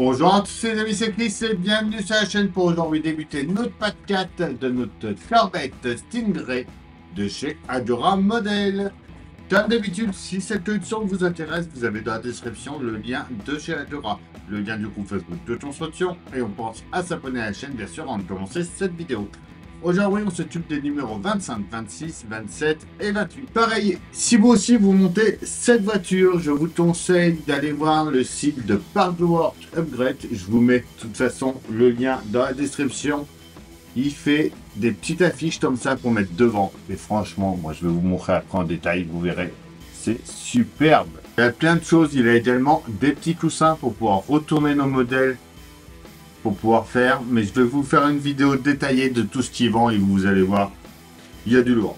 Bonjour à tous les amis, c'est Chris et bienvenue sur la chaîne pour aujourd'hui débuter notre podcast de notre Corvette Stingray de chez Adora Model. Comme d'habitude, si cette émission vous intéresse, vous avez dans la description le lien de chez Adora, le lien du groupe Facebook de construction et on pense à s'abonner à la chaîne bien sûr avant de commencer cette vidéo. Aujourd'hui, on s'occupe des numéros 25, 26, 27 et 28. Pareil, si vous aussi vous montez cette voiture, je vous conseille d'aller voir le site de Parkworth Upgrade. Je vous mets de toute façon le lien dans la description. Il fait des petites affiches comme ça pour mettre devant. Et franchement, moi je vais vous montrer après en détail, vous verrez. C'est superbe. Il y a plein de choses. Il a également des petits coussins pour pouvoir retourner nos modèles. Pour pouvoir faire, mais je vais vous faire une vidéo détaillée de tout ce qui vend et vous allez voir, il y a du lourd.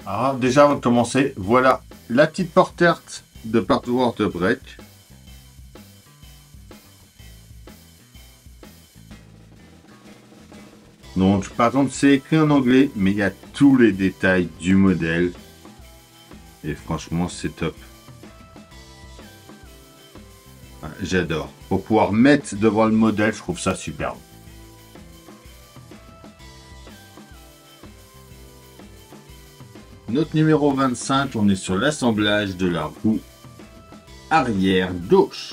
Alors déjà avant de commencer, voilà la petite porte de Parkworth Upgrade. Donc par contre c'est écrit en anglais, mais il y a tous les détails du modèle. Et franchement c'est top. J'adore. Pour pouvoir mettre devant le modèle, je trouve ça superbe. Notre numéro 25, on est sur l'assemblage de la roue arrière gauche.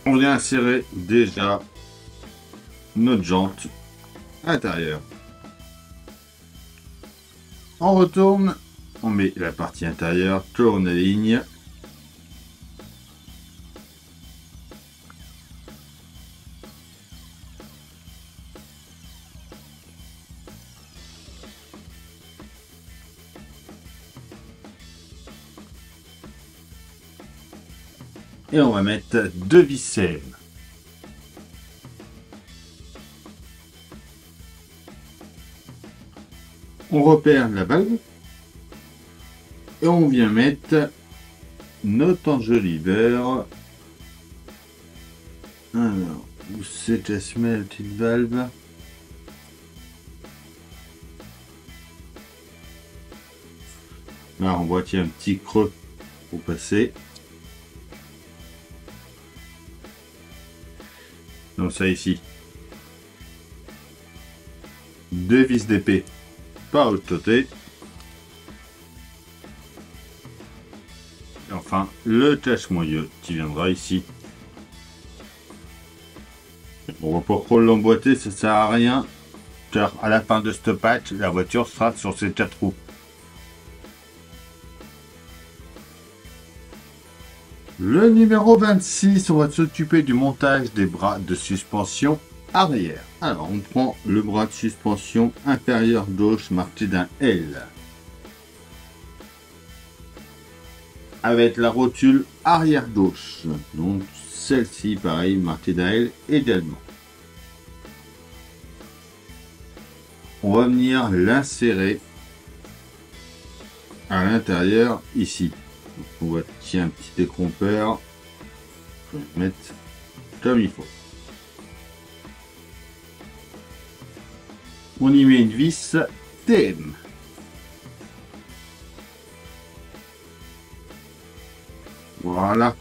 On vient insérer déjà notre jante intérieure. On retourne, on met la partie intérieure, tourne-ligne. Et on va mettre deux vis CM. On repère la valve. Et on vient mettre notre enjoliveur. Alors, où c'est que se met la petite valve? Là, on voit qu'il y a un petit creux pour passer. Donc ça ici, deux vis d'épée par l'autre côté. Et enfin, le cache-moyeu qui viendra ici. On va pas trop l'emboîter, ça sert à rien, car à la fin de ce patch, la voiture sera sur ses 4 roues. Le numéro 26, on va s'occuper du montage des bras de suspension arrière. Alors, on prend le bras de suspension inférieur gauche marqué d'un L. Avec la rotule arrière gauche. Donc, celle-ci, pareil, marquée d'un L également. On va venir l'insérer à l'intérieur ici. On voit qu'il y a un petit décrompeur. Je vais le mettre comme il faut. On y met une vis TM. Voilà.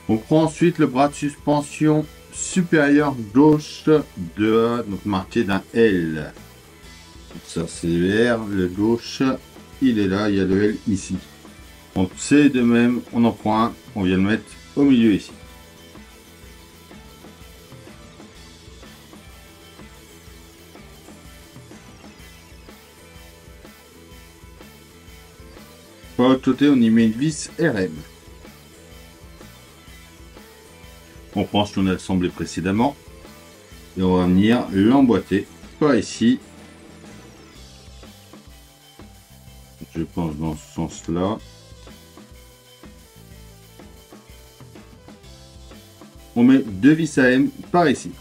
On prend ensuite le bras de suspension supérieur gauche de donc marqué d'un L. Ça c'est le R, le gauche, il est là, il y a le L ici. Donc c'est de même, on en prend un, on vient le mettre au milieu ici. Par l'autre côté, on y met une vis RM. On prend ce qu'on a assemblé précédemment et on va venir l'emboîter par ici. Je pense dans ce sens-là. On met deux vis AM par ici.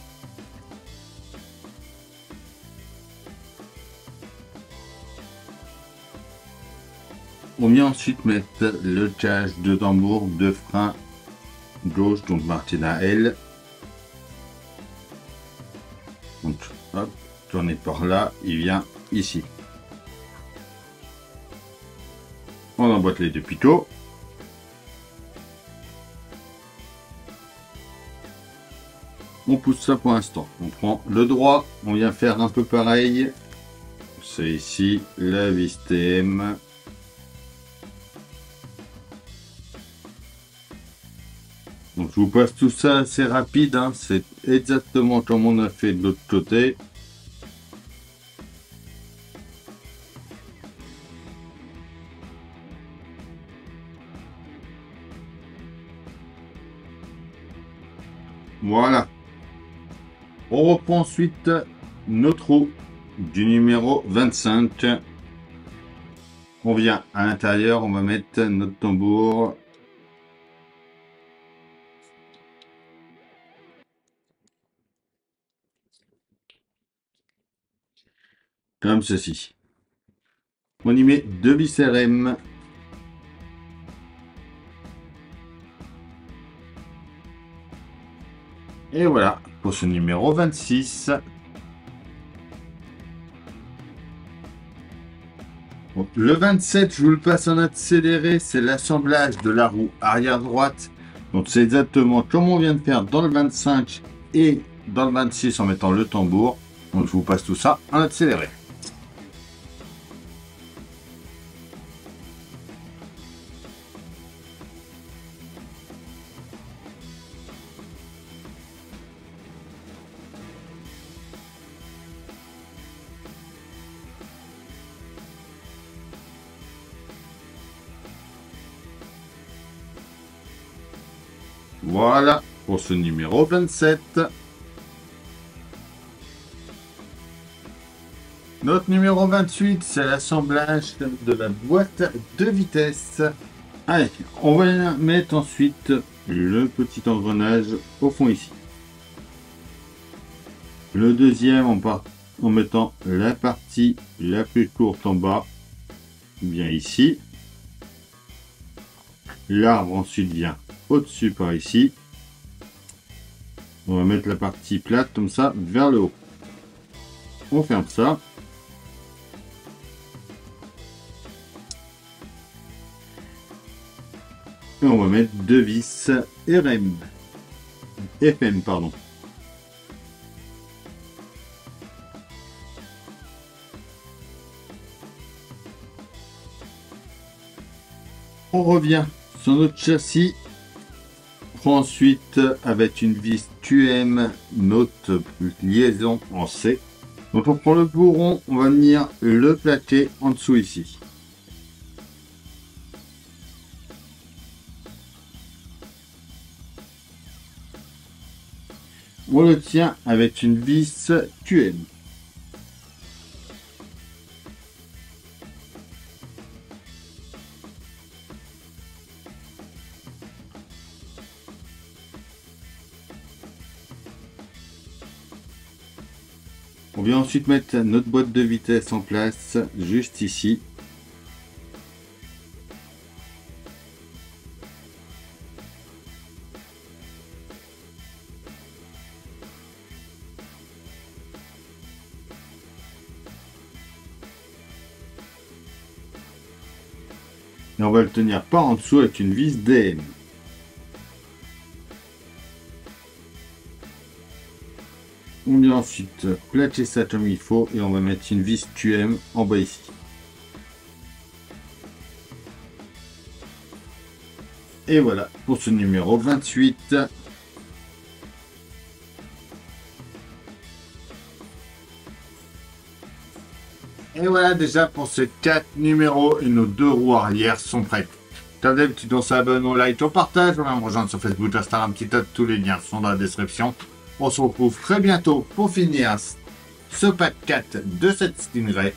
On vient ensuite mettre le cage de tambour de frein gauche, donc Martina L. Donc hop, tournez par là, il vient ici. On emboîte les deux picots. On pousse ça pour l'instant. On prend le droit, on vient faire un peu pareil. C'est ici la vis TM. Donc je vous passe tout ça assez rapide, hein. C'est exactement comme on a fait de l'autre côté. Voilà. On reprend ensuite notre roue du numéro 25. On vient à l'intérieur, on va mettre notre tambour. Comme ceci. On y met 2 vis RM. Et voilà pour ce numéro 26. Bon, le 27, je vous le passe en accéléré, c'est l'assemblage de la roue arrière droite. Donc c'est exactement comme on vient de faire dans le 25 et dans le 26 en mettant le tambour. Donc je vous passe tout ça en accéléré. Voilà pour ce numéro 27. Notre numéro 28, c'est l'assemblage de la boîte de vitesse. Allez, on va mettre ensuite le petit engrenage au fond ici. Le deuxième, en mettant la partie la plus courte en bas, bien ici. L'arbre ensuite vient au-dessus par ici. On va mettre la partie plate comme ça vers le haut. On ferme ça. Et on va mettre 2 vis FM, pardon. On revient sur notre châssis. On prend ensuite avec une vis QM notre liaison en C. Donc on prend le bourron, on va venir le plaquer en dessous ici. On le tient avec une vis QM. On vient ensuite mettre notre boîte de vitesse en place, juste ici. Et on va le tenir par en dessous avec une vis DM. On vient ensuite plaquer ça comme il faut et on va mettre une vis QM en bas ici. Et voilà pour ce numéro 28. Et voilà déjà pour ces 4 numéros et nos 2 roues arrière sont prêtes. Comme d'habitude, on s'abonne, on like, on partage, on va me rejoindre sur Facebook, Instagram, TikTok, tous les liens sont dans la description. On se retrouve très bientôt pour finir ce pack 4 de cette Stingray.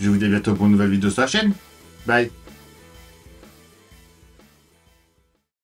Je vous dis à bientôt pour une nouvelle vidéo sur la chaîne. Bye.